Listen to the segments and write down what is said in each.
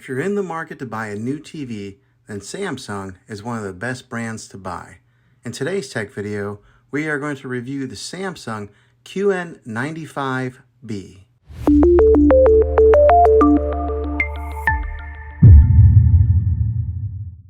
If you're in the market to buy a new TV, then Samsung is one of the best brands to buy. In today's tech video, we are going to review the Samsung QN95B.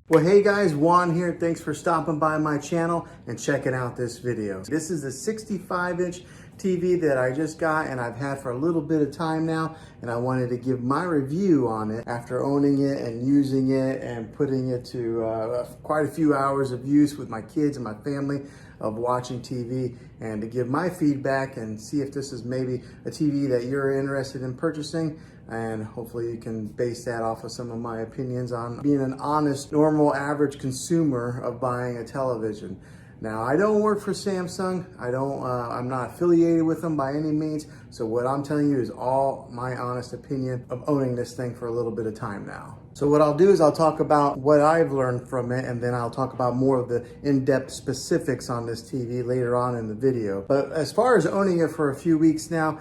Well, hey guys, Juan here. Thanks for stopping by my channel and checking out this video. This is the 65-inch TV that I just got and I've had for a little bit of time now, and I wanted to give my review on it after owning it and using it and putting it to quite a few hours of use with my kids and my family of watching TV, and to give my feedback and see if this is maybe a TV that you're interested in purchasing. And hopefully you can base that off of some of my opinions on being an honest, normal, average consumer of buying a television. Now, I don't work for Samsung. I'm not affiliated with them by any means. So what I'm telling you is all my honest opinion of owning this thing for a little bit of time now. So what I'll do is I'll talk about what I've learned from it, and then I'll talk about more of the in-depth specifics on this TV later on in the video. But as far as owning it for a few weeks now,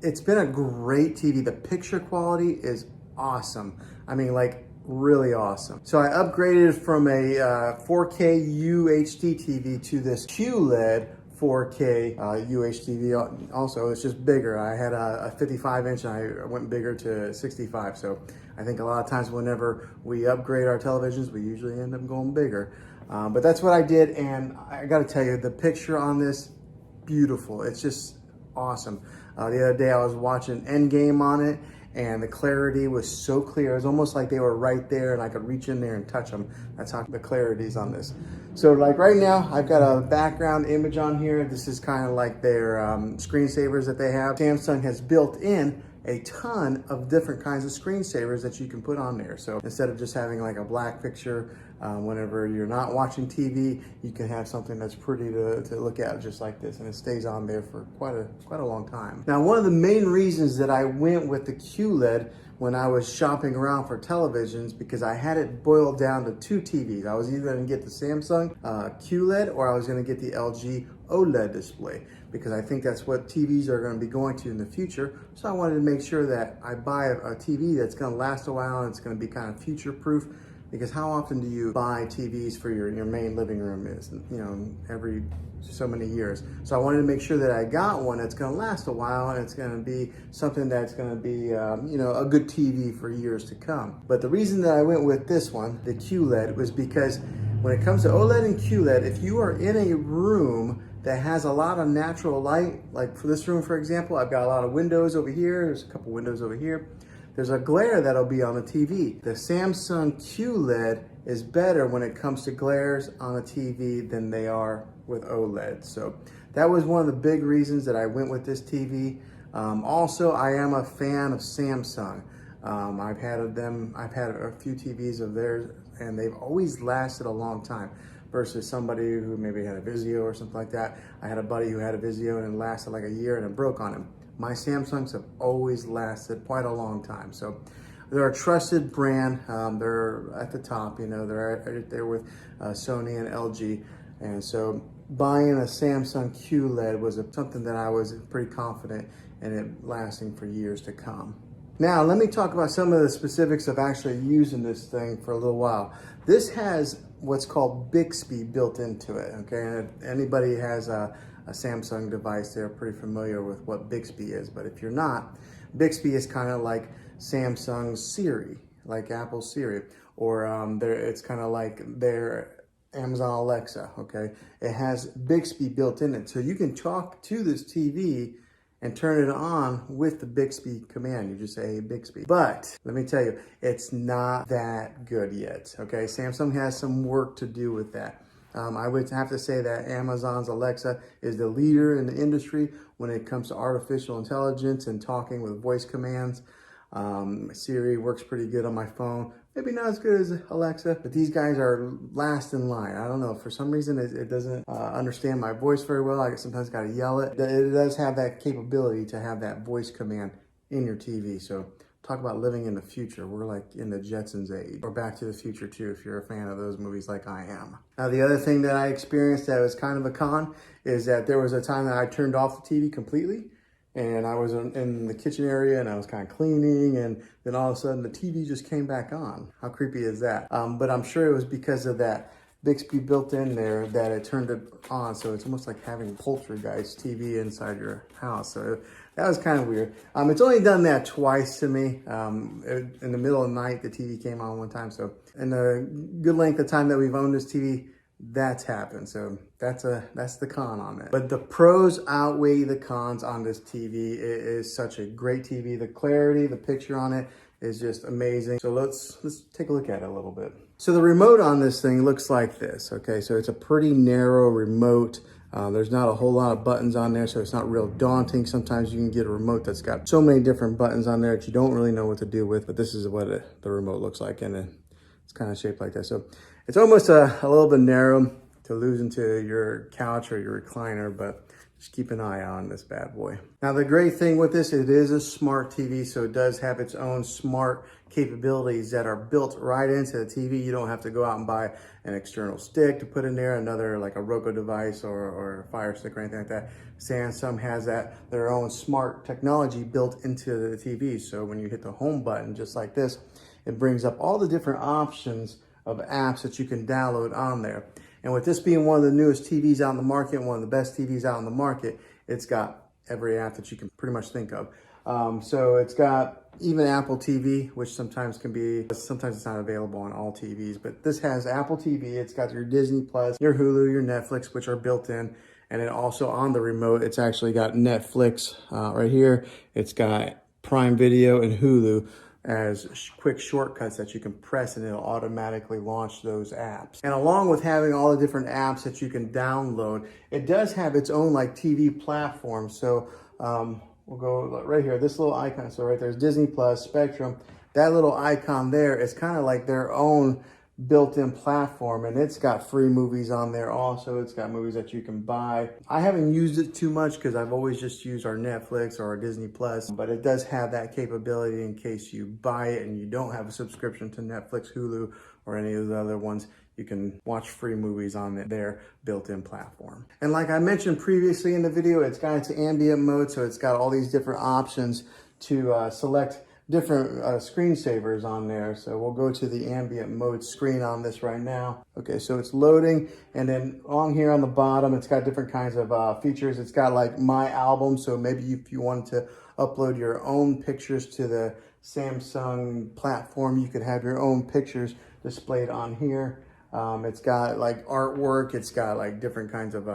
it's been a great TV. The picture quality is awesome. I mean, like, really awesome. So I upgraded from a 4K UHD TV to this QLED 4K UHD. Also, it's just bigger. I had a 55-inch and I went bigger to 65. So I think a lot of times whenever we upgrade our televisions, we usually end up going bigger. But that's what I did, and I gotta tell you, the picture on this, beautiful. It's just awesome. The other day I was watching Endgame on it, and the clarity was so clear. It was almost like they were right there and I could reach in there and touch them. That's how the clarity is on this. So like right now, I've got a background image on here. This is kind of like their screensavers that they have. Samsung has built in a ton of different kinds of screensavers that you can put on there. So instead of just having like a black picture, whenever you're not watching TV, you can have something that's pretty to look at just like this, and it stays on there for quite a long time. Now, one of the main reasons that I went with the QLED when I was shopping around for televisions, because I had it boiled down to two TVs. I was either going to get the Samsung QLED or I was going to get the LG OLED display, because I think that's what TVs are going to be going to in the future. So I wanted to make sure that I buy a TV that's going to last a while and it's going to be kind of future-proof, because how often do you buy TVs for your main living room? Is, you know, every so many years. So I wanted to make sure that I got one that's going to last a while and it's going to be something that's going to be, you know, a good TV for years to come. But the reason that I went with this one, the QLED, was because when it comes to OLED and QLED, if you are in a room that has a lot of natural light, like for this room, for example, I've got a lot of windows over here. There's a couple windows over here. There's a glare that'll be on the TV. The Samsung QLED is better when it comes to glares on a TV than they are with OLED. So that was one of the big reasons that I went with this TV. Also, I am a fan of Samsung. I've had a few TVs of theirs, and they've always lasted a long time, versus somebody who maybe had a Vizio or something like that. I had a buddy who had a Vizio and it lasted like a year and it broke on him. My Samsungs have always lasted quite a long time. So they're a trusted brand. They're at the top, you know, they're right there with Sony and LG. And so buying a Samsung QLED was something that I was pretty confident in it lasting for years to come. Now, let me talk about some of the specifics of actually using this thing for a little while. This has what's called Bixby built into it, okay? And if anybody has a Samsung device, they're pretty familiar with what Bixby is. But if you're not, Bixby is kind of like Samsung's Siri, like Apple's Siri, or it's kind of like their Amazon Alexa, okay? It has Bixby built in it. So you can talk to this TV and turn it on with the Bixby command. You just say, hey, Bixby. But let me tell you, it's not that good yet, okay? Samsung has some work to do with that. I would have to say that Amazon's Alexa is the leader in the industry when it comes to artificial intelligence and talking with voice commands. Siri works pretty good on my phone. Maybe not as good as Alexa, but these guys are last in line. I don't know, for some reason it doesn't understand my voice very well. I sometimes gotta yell it. It does have that capability to have that voice command in your TV. So talk about living in the future. We're like in the Jetsons age, or Back to the Future too, if you're a fan of those movies like I am. Now, the other thing that I experienced that was kind of a con is that there was a time that I turned off the TV completely, and I was in the kitchen area and I was kind of cleaning, and then all of a sudden the TV just came back on. How creepy is that? But I'm sure it was because of that Bixby built in there that it turned it on. So it's almost like having poltergeist TV inside your house. So that was kind of weird. It's only done that twice to me. In the middle of the night, the TV came on one time. So in the good length of time that we've owned this TV, that's happened. So that's the con on it. But the pros outweigh the cons on this TV. It is such a great TV. The clarity, the picture on it is just amazing. So let's take a look at it a little bit. So the remote on this thing looks like this. Okay, so it's a pretty narrow remote. There's not a whole lot of buttons on there, so it's not real daunting. Sometimes you can get a remote that's got so many different buttons on there that you don't really know what to do with, but this is what the remote looks like, and it's kind of shaped like that. So it's almost a little bit narrow to lose into your couch or your recliner, but just keep an eye on this bad boy. Now, the great thing with this, it is a smart TV, so it does have its own smart capabilities that are built right into the TV. You don't have to go out and buy an external stick to put in there, another like a Roku device or a Fire Stick or anything like that. Samsung has their own smart technology built into the TV. So when you hit the home button, just like this, it brings up all the different options of apps that you can download on there. And with this being one of the newest TVs out in the market, one of the best TVs out in the market, it's got every app that you can pretty much think of. So it's got even Apple TV, which sometimes it's not available on all TVs, but this has Apple TV. It's got your Disney Plus, your Hulu, your Netflix, which are built in. And then also on the remote, it's actually got Netflix right here. It's got Prime Video and Hulu as quick shortcuts that you can press, and it'll automatically launch those apps. And along with having all the different apps that you can download, it does have its own like TV platform. So we'll go right here, this little icon. So right there's Disney Plus, Spectrum. That little icon there is kind of like their own built-in platform, and it's got free movies on there also. It's got movies that you can buy. I haven't used it too much because I've always just used our Netflix or our Disney Plus, but it does have that capability in case you buy it and you don't have a subscription to Netflix, Hulu, or any of the other ones. You can watch free movies on their built-in platform. And like I mentioned previously in the video, it's got its ambient mode, so it's got all these different options to select different screensavers on there. So we'll go to the ambient mode screen on this right now. Okay, so it's loading, and then on here on the bottom, it's got different kinds of features. It's got like My Album, so maybe if you wanted to upload your own pictures to the Samsung platform, you could have your own pictures displayed on here. It's got like artwork. It's got like different kinds of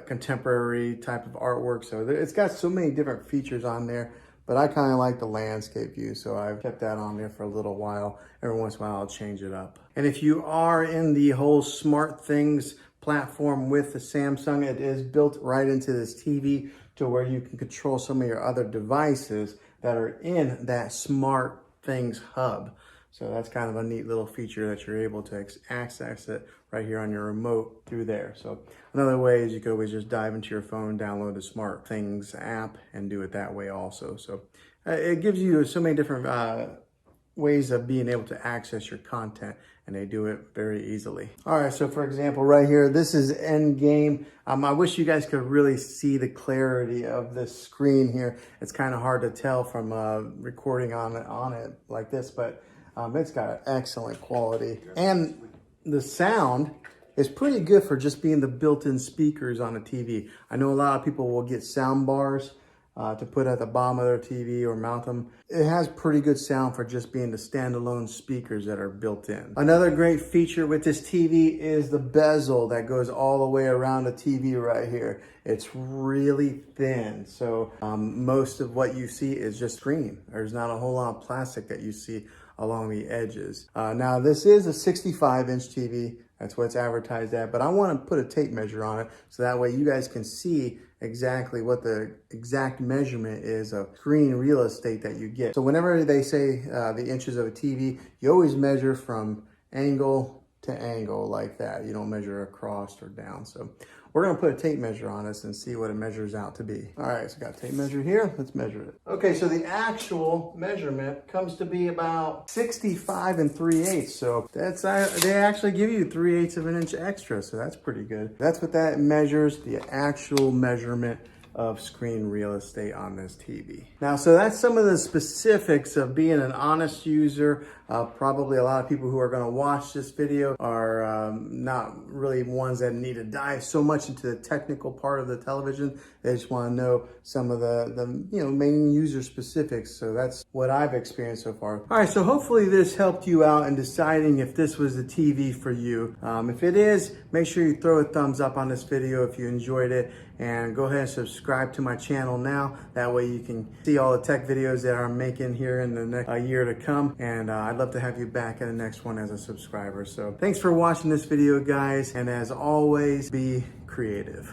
contemporary type of artwork. So it's got so many different features on there. But I kind of like the landscape view, so I've kept that on there for a little while. Every once in a while, I'll change it up. And if you are in the whole smart things platform with the Samsung, it is built right into this TV to where you can control some of your other devices that are in that smart things hub. So that's kind of a neat little feature that you're able to access it right here on your remote through there. So another way is you could always just dive into your phone, download the Smart Things app, and do it that way also. So it gives you so many different ways of being able to access your content, and they do it very easily. All right, so for example, right here, this is Endgame. I wish you guys could really see the clarity of this screen here. It's kind of hard to tell from recording on it like this, but it's got excellent quality, and the sound is pretty good for just being the built-in speakers on a TV. I know a lot of people will get sound bars to put at the bottom of their TV or mount them. It has pretty good sound for just being the standalone speakers that are built in. Another great feature with this TV is the bezel that goes all the way around the TV right here. It's really thin, so most of what you see is just screen. There's not a whole lot of plastic that you see along the edges. Now this is a 65-inch TV. That's what it's advertised at, but I want to put a tape measure on it so that way you guys can see exactly what the exact measurement is of screen real estate that you get. So whenever they say the inches of a TV, you always measure from angle to angle like that. You don't measure across or down. So we're gonna put a tape measure on this and see what it measures out to be. All right, so got a tape measure here. Let's measure it. Okay, so the actual measurement comes to be about 65 3/8. So that's they actually give you 3/8 of an inch extra. So that's pretty good. That's what that measures, the actual measurement of screen real estate on this TV. Now, so that's some of the specifics of being an honest user. Probably a lot of people who are going to watch this video are not really ones that need to dive so much into the technical part of the television. They just want to know some of the main user specifics. So that's what I've experienced so far. All right, so hopefully this helped you out in deciding if this was the TV for you. If it is, make sure you throw a thumbs up on this video if you enjoyed it, and go ahead and subscribe to my channel now. That way you can see all the tech videos that I'm making here in the next year to come, and I'd love to have you back in the next one as a subscriber. So thanks for watching this video, guys, and as always, be creative.